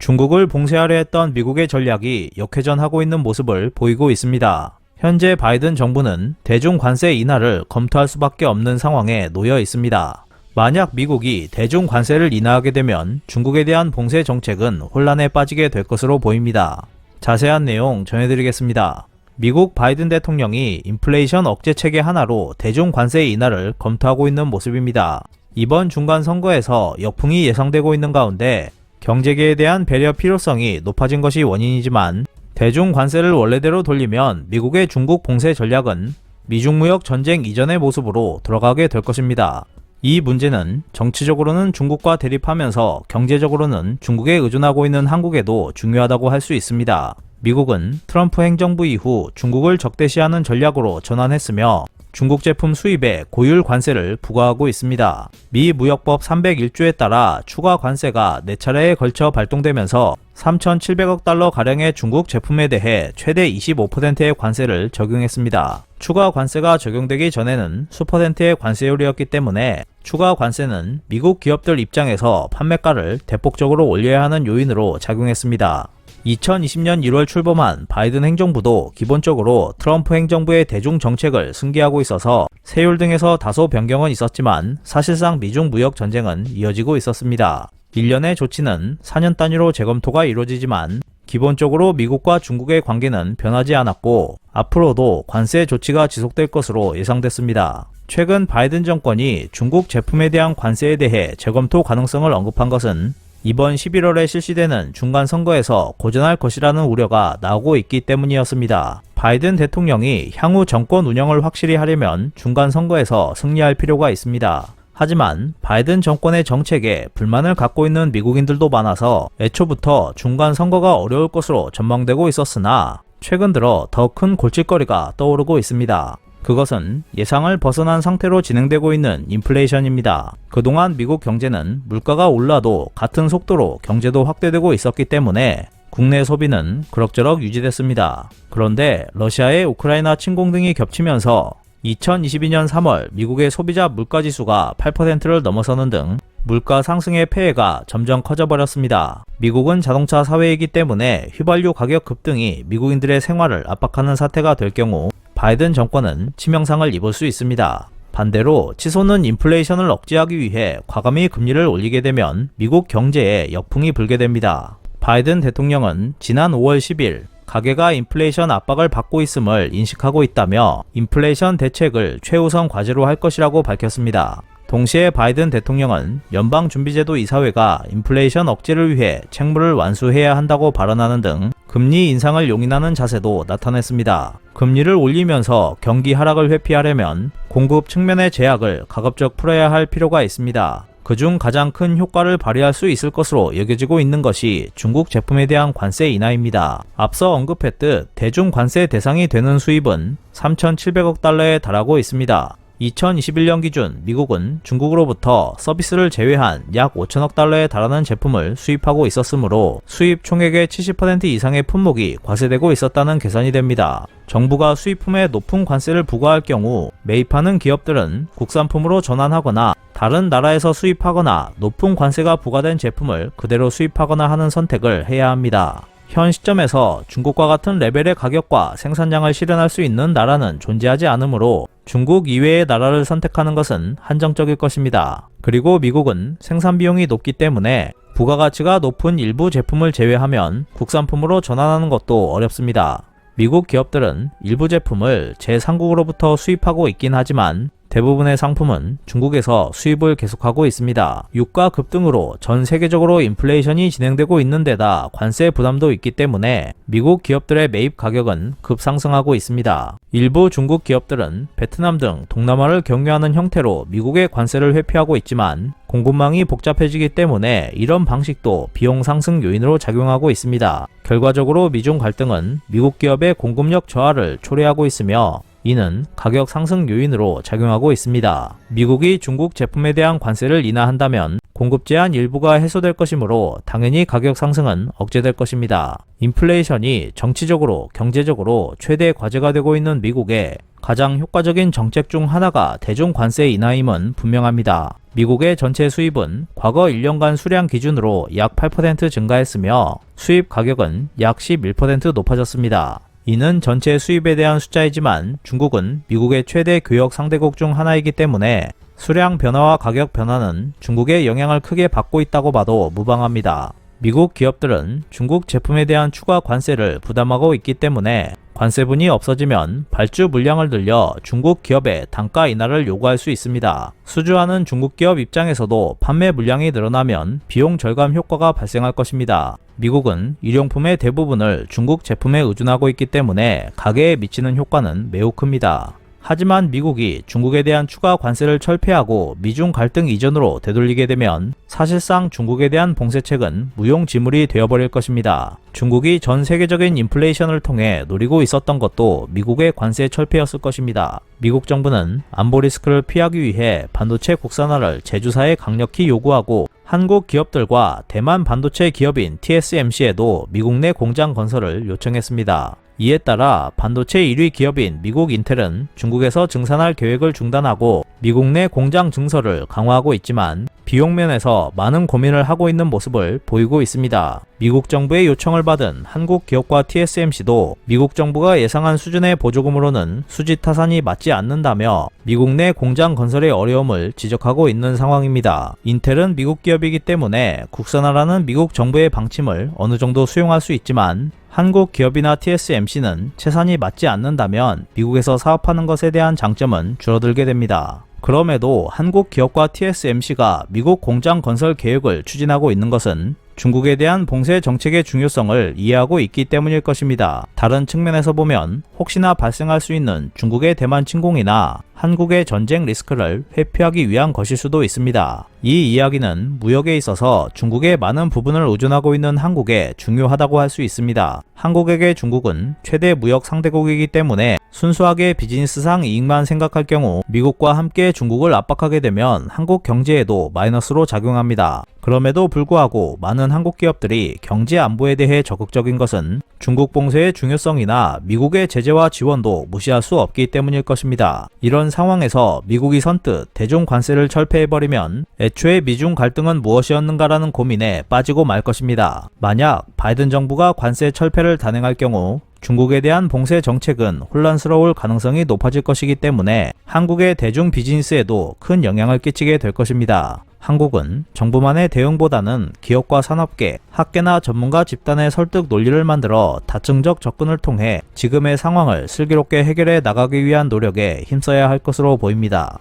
중국을 봉쇄하려 했던 미국의 전략이 역회전하고 있는 모습을 보이고 있습니다. 현재 바이든 정부는 대중 관세 인하를 검토할 수밖에 없는 상황에 놓여 있습니다. 만약 미국이 대중 관세를 인하하게 되면 중국에 대한 봉쇄 정책은 혼란에 빠지게 될 것으로 보입니다. 자세한 내용 전해드리겠습니다. 미국 바이든 대통령이 인플레이션 억제 체계 하나로 대중 관세 인하를 검토하고 있는 모습입니다. 이번 중간 선거에서 역풍이 예상되고 있는 가운데 경제계에 대한 배려 필요성이 높아진 것이 원인이지만 대중 관세를 원래대로 돌리면 미국의 중국 봉쇄 전략은 미중 무역 전쟁 이전의 모습으로 돌아가게 될 것입니다. 이 문제는 정치적으로는 중국과 대립하면서 경제적으로는 중국에 의존하고 있는 한국에도 중요하다고 할 수 있습니다. 미국은 트럼프 행정부 이후 중국을 적대시하는 전략으로 전환했으며 중국 제품 수입에 고율 관세를 부과하고 있습니다. 미 무역법 301조에 따라 추가 관세가 4차례에 걸쳐 발동되면서 3,700억 달러 가량의 중국 제품에 대해 최대 25%의 관세를 적용했습니다. 추가 관세가 적용되기 전에는 수퍼센트의 관세율이었기 때문에 추가 관세는 미국 기업들 입장에서 판매가를 대폭적으로 올려야 하는 요인으로 작용했습니다. 2020년 1월 출범한 바이든 행정부도 기본적으로 트럼프 행정부의 대중 정책을 승계하고 있어서 세율 등에서 다소 변경은 있었지만 사실상 미중 무역 전쟁은 이어지고 있었습니다. 일련의 조치는 4년 단위로 재검토가 이루어지지만 기본적으로 미국과 중국의 관계는 변하지 않았고 앞으로도 관세 조치가 지속될 것으로 예상됐습니다. 최근 바이든 정권이 중국 제품에 대한 관세에 대해 재검토 가능성을 언급한 것은 이번 11월에 실시되는 중간 선거에서 고전할 것이라는 우려가 나오고 있기 때문이었습니다. 바이든 대통령이 향후 정권 운영을 확실히 하려면 중간 선거에서 승리할 필요가 있습니다. 하지만 바이든 정권의 정책에 불만을 갖고 있는 미국인들도 많아서 애초부터 중간 선거가 어려울 것으로 전망되고 있었으나 최근 들어 더 큰 골칫거리가 떠오르고 있습니다. 그것은 예상을 벗어난 상태로 진행되고 있는 인플레이션입니다. 그동안 미국 경제는 물가가 올라도 같은 속도로 경제도 확대되고 있었기 때문에 국내 소비는 그럭저럭 유지됐습니다. 그런데 러시아의 우크라이나 침공 등이 겹치면서 2022년 3월 미국의 소비자 물가지수가 8%를 넘어서는 등 물가 상승의 폐해가 점점 커져버렸습니다. 미국은 자동차 사회이기 때문에 휘발유 가격 급등이 미국인들의 생활을 압박하는 사태가 될 경우 바이든 정권은 치명상을 입을 수 있습니다. 반대로 치솟는 인플레이션을 억제하기 위해 과감히 금리를 올리게 되면 미국 경제에 역풍이 불게 됩니다. 바이든 대통령은 지난 5월 10일 가계가 인플레이션 압박을 받고 있음을 인식하고 있다며 인플레이션 대책을 최우선 과제로 할 것이라고 밝혔습니다. 동시에 바이든 대통령은 연방준비제도 이사회가 인플레이션 억제를 위해 책무를 완수해야 한다고 발언하는 등 금리 인상을 용인하는 자세도 나타냈습니다. 금리를 올리면서 경기 하락을 회피하려면 공급 측면의 제약을 가급적 풀어야 할 필요가 있습니다. 그중 가장 큰 효과를 발휘할 수 있을 것으로 여겨지고 있는 것이 중국 제품에 대한 관세 인하입니다. 앞서 언급했듯 대중 관세 대상이 되는 수입은 3,700억 달러에 달하고 있습니다. 2021년 기준 미국은 중국으로부터 서비스를 제외한 약 5천억 달러에 달하는 제품을 수입하고 있었으므로 수입 총액의 70% 이상의 품목이 과세되고 있었다는 계산이 됩니다. 정부가 수입품에 높은 관세를 부과할 경우 매입하는 기업들은 국산품으로 전환하거나 다른 나라에서 수입하거나 높은 관세가 부과된 제품을 그대로 수입하거나 하는 선택을 해야 합니다. 현 시점에서 중국과 같은 레벨의 가격과 생산량을 실현할 수 있는 나라는 존재하지 않으므로 중국 이외의 나라를 선택하는 것은 한정적일 것입니다. 그리고 미국은 생산 비용이 높기 때문에 부가가치가 높은 일부 제품을 제외하면 국산품으로 전환하는 것도 어렵습니다. 미국 기업들은 일부 제품을 제3국으로부터 수입하고 있긴 하지만 대부분의 상품은 중국에서 수입을 계속하고 있습니다. 유가 급등으로 전 세계적으로 인플레이션이 진행되고 있는 데다 관세 부담도 있기 때문에 미국 기업들의 매입 가격은 급상승하고 있습니다. 일부 중국 기업들은 베트남 등 동남아를 경유하는 형태로 미국의 관세를 회피하고 있지만 공급망이 복잡해지기 때문에 이런 방식도 비용 상승 요인으로 작용하고 있습니다. 결과적으로 미중 갈등은 미국 기업의 공급력 저하를 초래하고 있으며 이는 가격 상승 요인으로 작용하고 있습니다. 미국이 중국 제품에 대한 관세를 인하한다면 공급 제한 일부가 해소될 것이므로 당연히 가격 상승은 억제될 것입니다. 인플레이션이 정치적으로 경제적으로 최대 과제가 되고 있는 미국에 가장 효과적인 정책 중 하나가 대중 관세 인하임은 분명합니다. 미국의 전체 수입은 과거 1년간 수량 기준으로 약 8% 증가했으며 수입 가격은 약 11% 높아졌습니다. 이는 전체 수입에 대한 숫자이지만 중국은 미국의 최대 교역 상대국 중 하나이기 때문에 수량 변화와 가격 변화는 중국의 영향을 크게 받고 있다고 봐도 무방합니다. 미국 기업들은 중국 제품에 대한 추가 관세를 부담하고 있기 때문에 관세분이 없어지면 발주 물량을 늘려 중국 기업의 단가 인하를 요구할 수 있습니다. 수주하는 중국 기업 입장에서도 판매 물량이 늘어나면 비용 절감 효과가 발생할 것입니다. 미국은 일용품의 대부분을 중국 제품에 의존하고 있기 때문에 가게에 미치는 효과는 매우 큽니다. 하지만 미국이 중국에 대한 추가 관세를 철폐하고 미중 갈등 이전으로 되돌리게 되면 사실상 중국에 대한 봉쇄책은 무용지물이 되어버릴 것입니다. 중국이 전 세계적인 인플레이션을 통해 노리고 있었던 것도 미국의 관세 철폐였을 것입니다. 미국 정부는 안보 리스크를 피하기 위해 반도체 국산화를 제조사에 강력히 요구하고 한국 기업들과 대만 반도체 기업인 TSMC에도 미국 내 공장 건설을 요청했습니다. 이에 따라 반도체 1위 기업인 미국 인텔은 중국에서 증산할 계획을 중단하고 미국 내 공장 증설을 강화하고 있지만 비용 면에서 많은 고민을 하고 있는 모습을 보이고 있습니다. 미국 정부의 요청을 받은 한국 기업과 TSMC도 미국 정부가 예상한 수준의 보조금으로는 수지 타산이 맞지 않는다며 미국 내 공장 건설의 어려움을 지적하고 있는 상황입니다. 인텔은 미국 기업이기 때문에 국산화라는 미국 정부의 방침을 어느 정도 수용할 수 있지만 한국 기업이나 TSMC는 채산이 맞지 않는다면 미국에서 사업하는 것에 대한 장점은 줄어들게 됩니다. 그럼에도 한국 기업과 TSMC가 미국 공장 건설 계획을 추진하고 있는 것은 중국에 대한 봉쇄 정책의 중요성을 이해하고 있기 때문일 것입니다. 다른 측면에서 보면 혹시나 발생할 수 있는 중국의 대만 침공이나 한국의 전쟁 리스크를 회피하기 위한 것일 수도 있습니다. 이 이야기는 무역에 있어서 중국의 많은 부분을 의존하고 있는 한국에 중요하다고 할 수 있습니다. 한국에게 중국은 최대 무역 상대국이기 때문에 순수하게 비즈니스상 이익만 생각할 경우 미국과 함께 중국을 압박하게 되면 한국 경제에도 마이너스로 작용합니다. 그럼에도 불구하고 많은 한국 기업들이 경제 안보에 대해 적극적인 것은 중국 봉쇄의 중요성이나 미국의 제재와 지원도 무시할 수 없기 때문일 것입니다. 이런 상황에서 미국이 선뜻 대중 관세를 철폐해버리면 애초에 미중 갈등은 무엇이었는가라는 고민에 빠지고 말 것입니다. 만약 바이든 정부가 관세 철폐를 단행할 경우 중국에 대한 봉쇄 정책은 혼란스러울 가능성이 높아질 것이기 때문에 한국의 대중 비즈니스에도 큰 영향을 끼치게 될 것입니다. 한국은 정부만의 대응보다는 기업과 산업계, 학계나 전문가 집단의 설득 논리를 만들어 다층적 접근을 통해 지금의 상황을 슬기롭게 해결해 나가기 위한 노력에 힘써야 할 것으로 보입니다.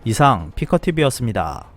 이상 피커TV였습니다.